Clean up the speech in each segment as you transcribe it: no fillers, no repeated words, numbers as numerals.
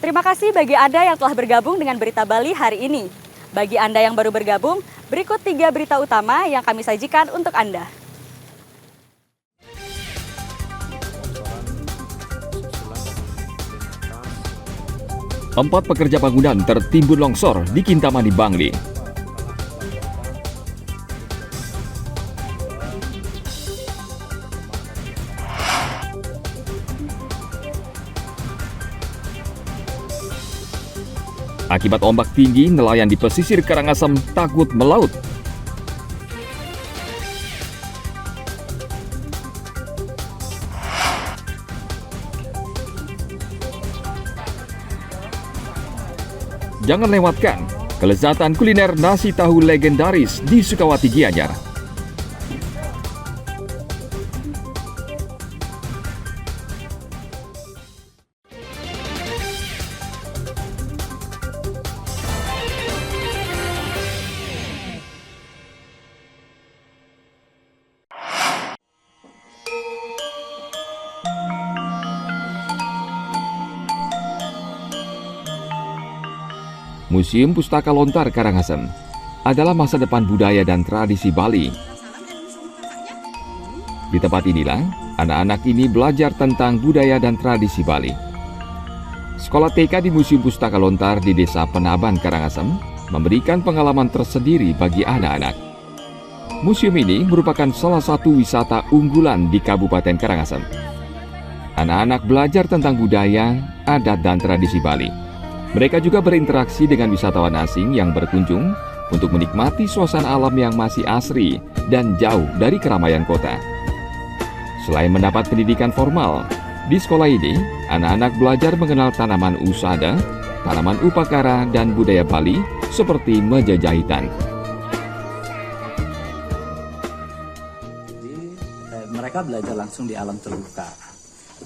Terima kasih bagi Anda yang telah bergabung dengan Berita Bali hari ini. Bagi Anda yang baru bergabung, berikut 3 berita utama yang kami sajikan untuk Anda. Empat pekerja bangunan tertimbun longsor di Kintamani, Bangli. Akibat ombak tinggi, nelayan di pesisir Karangasem takut melaut. Jangan lewatkan kelezatan kuliner nasi tahu legendaris di Sukawati, Gianyar. Museum Pustaka Lontar Karangasem adalah masa depan budaya dan tradisi Bali. Di tempat inilah, anak-anak ini belajar tentang budaya dan tradisi Bali. Sekolah TK di Museum Pustaka Lontar di Desa Penaban, Karangasem memberikan pengalaman tersendiri bagi anak-anak. Museum ini merupakan salah satu wisata unggulan di Kabupaten Karangasem. Anak-anak belajar tentang budaya, adat, dan tradisi Bali. Mereka juga berinteraksi dengan wisatawan asing yang berkunjung untuk menikmati suasana alam yang masih asri dan jauh dari keramaian kota. Selain mendapat pendidikan formal, di sekolah ini, anak-anak belajar mengenal tanaman usada, tanaman upakara, dan budaya Bali seperti meja jahitan. Jadi, mereka belajar langsung di alam terbuka.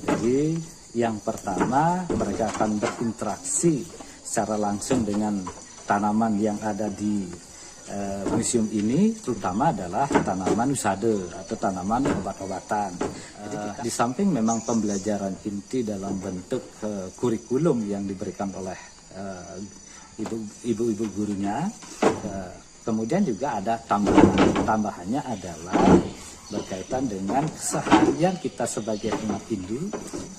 Jadi, yang pertama, mereka akan berinteraksi secara langsung dengan tanaman yang ada di museum ini, terutama adalah tanaman usada atau tanaman obat-obatan. Di samping memang pembelajaran inti dalam bentuk kurikulum yang diberikan oleh ibu-ibu gurunya, kemudian juga ada tambahannya adalah berkaitan dengan keseharian kita sebagai umat Hindu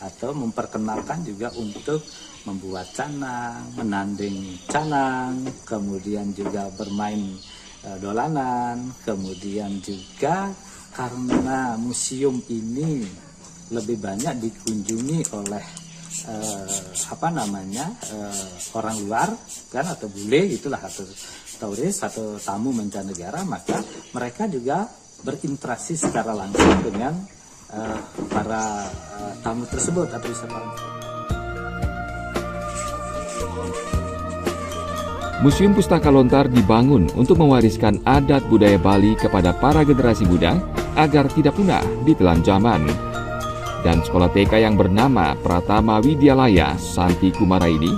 atau memperkenalkan juga untuk membuat canang, menanding canang, kemudian juga bermain dolanan, kemudian juga karena museum ini lebih banyak dikunjungi oleh orang luar kan, atau bule itulah, atau turis atau tamu mancanegara, maka mereka juga berinteraksi secara langsung dengan para tamu tersebut atau wisatawan. Museum Pustaka Lontar dibangun untuk mewariskan adat budaya Bali kepada para generasi muda agar tidak punah ditelan zaman. Dan sekolah TK yang bernama Pratama Widyalaya Santi Kumara ini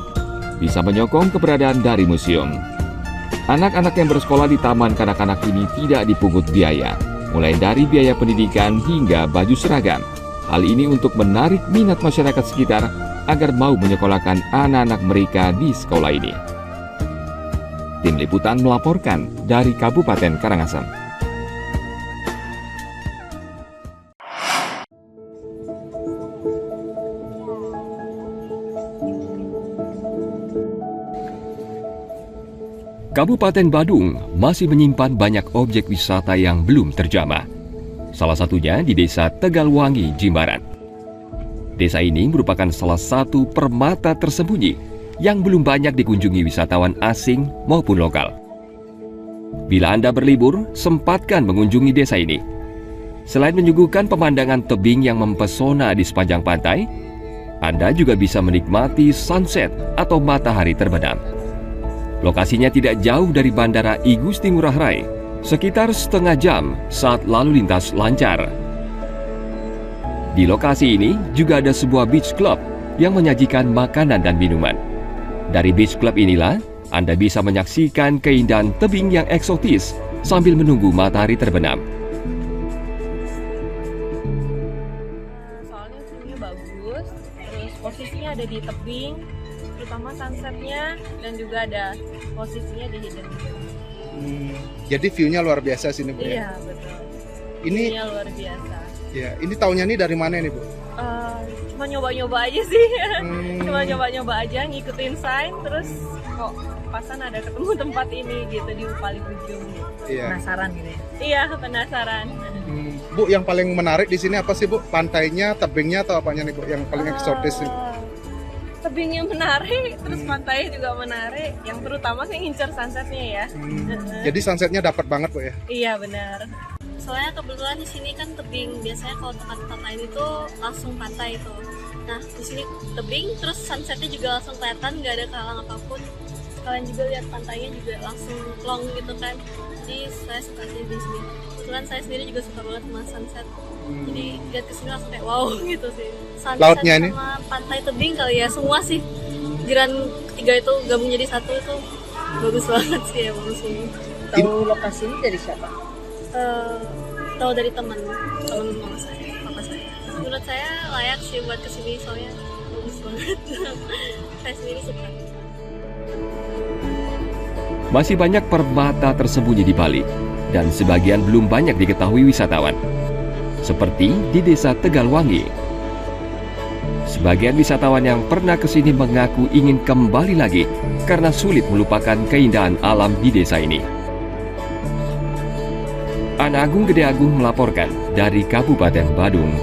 bisa menyokong keberadaan dari museum. Anak-anak yang bersekolah di taman kanak-kanak ini tidak dipungut biaya, mulai dari biaya pendidikan hingga baju seragam. Hal ini untuk menarik minat masyarakat sekitar agar mau menyekolahkan anak-anak mereka di sekolah ini. Tim Liputan melaporkan dari Kabupaten Karangasem. Kabupaten Badung masih menyimpan banyak objek wisata yang belum terjamah. Salah satunya di Desa Tegalwangi, Jimbaran. Desa ini merupakan salah satu permata tersembunyi yang belum banyak dikunjungi wisatawan asing maupun lokal. Bila Anda berlibur, sempatkan mengunjungi desa ini. Selain menyuguhkan pemandangan tebing yang mempesona di sepanjang pantai, Anda juga bisa menikmati sunset atau matahari terbenam. Lokasinya tidak jauh dari Bandara I Gusti Ngurah Rai, sekitar setengah jam saat lalu lintas lancar. Di lokasi ini juga ada sebuah beach club yang menyajikan makanan dan minuman. Dari beach club inilah, Anda bisa menyaksikan keindahan tebing yang eksotis sambil menunggu matahari terbenam. Soalnya view-nya bagus, terus posisinya ada di tebing, terus pertama sunsetnya dan juga ada posisinya di hidden gem. Jadi view-nya luar biasa sini Bu ya? Iya betul. Ini View-nya luar biasa. ya, ini tahunnya nih dari mana nih Bu? Cuma nyoba-nyoba aja sih. Cuma nyoba-nyoba aja ngikutin sign terus kok pasan ada ketemu tempat ini gitu di paling ujung gitu. Iya. Penasaran gitu ya? Iya penasaran. Bu, yang paling menarik di sini apa sih Bu? Pantainya, tebingnya atau apanya nih Bu? Yang paling eksotis nih? Tebingnya menarik, terus pantainya juga menarik. Yang terutama saya ngincer sunsetnya ya. Jadi sunsetnya dapat banget Bu ya? Iya benar. Soalnya kebetulan di sini kan tebing, biasanya kalau tempat-tempat lain itu langsung pantai itu. Nah di sini tebing, terus sunsetnya juga langsung kelihatan, nggak ada kehalang apapun. Kalian juga lihat pantainya juga langsung long gitu kan. Jadi saya suka sih di sini. Kebetulan saya sendiri juga suka banget sama sunset. Jadi lihat kesini langsung kayak wow gitu sih. Sunset Lautnya ini? sama pantai tebing kali ya, semua sih. Jiran ketiga itu gabung jadi satu itu bagus banget sih ya bagus ini. Tahu lokasi ini dari siapa? Tahu dari teman mama saya, papa saya. Menurut saya layak sih buat kesini soalnya bagus banget. Saya sendiri suka. Masih banyak permata tersembunyi di Bali dan sebagian belum banyak diketahui wisatawan. Seperti di Desa Tegalwangi. Sebagian wisatawan yang pernah ke sini mengaku ingin kembali lagi karena sulit melupakan keindahan alam di desa ini. Ana Agung Gede Agung melaporkan dari Kabupaten Badung.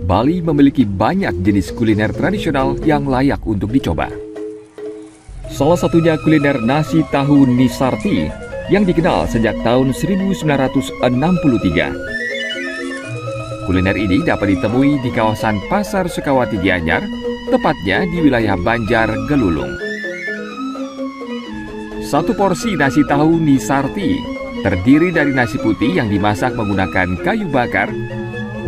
Bali memiliki banyak jenis kuliner tradisional yang layak untuk dicoba. Salah satunya kuliner nasi tahu Nisarti yang dikenal sejak tahun 1963. Kuliner ini dapat ditemui di kawasan Pasar Sukawati Gianyar, tepatnya di wilayah Banjar, Gelulung. Satu porsi nasi tahu Nisarti terdiri dari nasi putih yang dimasak menggunakan kayu bakar,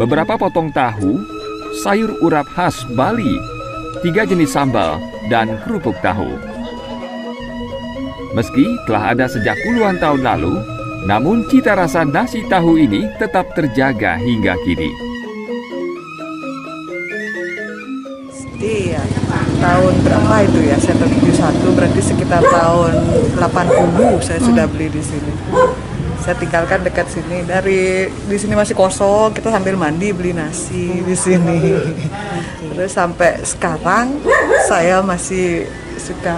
beberapa potong tahu, sayur urap khas Bali, 3 jenis sambal, dan kerupuk tahu. Meski telah ada sejak puluhan tahun lalu, namun cita rasa nasi tahu ini tetap terjaga hingga kini. Iya, tahun berapa itu ya? Saya tahun 71, berarti sekitar tahun 80 saya sudah beli di sini. Saya tinggalkan dekat sini. Dari di sini masih kosong, kita sambil mandi beli nasi di sini. Terus sampai sekarang saya masih suka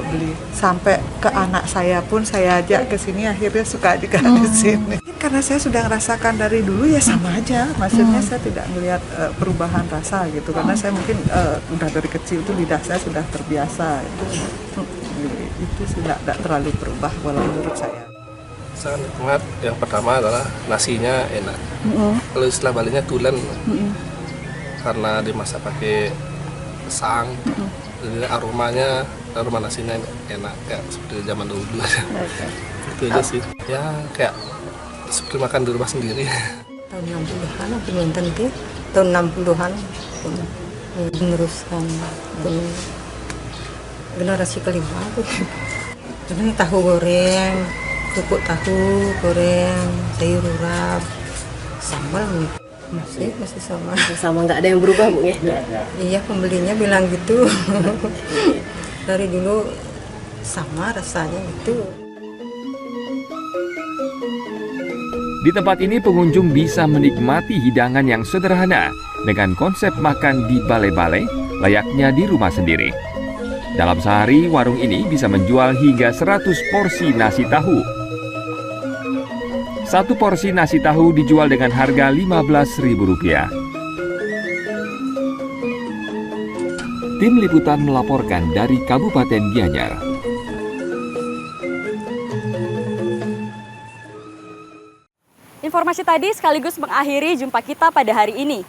beli. Sampai ke anak saya pun saya ajak ke sini, akhirnya suka juga di sini. Karena saya sudah merasakan dari dulu ya sama aja. Maksudnya saya tidak melihat perubahan rasa gitu. Karena saya mungkin udah dari kecil itu lidah saya sudah terbiasa. Itu sudah tidak terlalu berubah kalau menurut saya. Sangat nikmat. Yang pertama adalah nasinya enak. Kalau istilah Balinya tulen, karena dimasak pakai sang, jadi aroma nasinya enak kayak seperti zaman dulu. Itu aja sih. Ya kayak seperti makan di rumah sendiri. Tahun 60-an apa nonton itu? Tahun 60-an meneruskan generasi kelima aku. Ini tahu goreng, kerupuk tahu goreng, sayur urap, sambal masih sama nggak ada yang berubah Bu ya? Iya, pembelinya bilang gitu. Dari dulu sama rasanya gitu. Di tempat ini pengunjung bisa menikmati hidangan yang sederhana dengan konsep makan di balai-balai layaknya di rumah sendiri. Dalam sehari, warung ini bisa menjual hingga 100 porsi nasi tahu. Satu porsi nasi tahu dijual dengan harga Rp15.000. Tim Liputan melaporkan dari Kabupaten Gianyar. Informasi tadi sekaligus mengakhiri jumpa kita pada hari ini.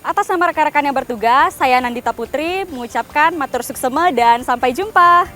Atas nama rekan-rekan yang bertugas, saya Nandita Putri mengucapkan matur suksema dan sampai jumpa.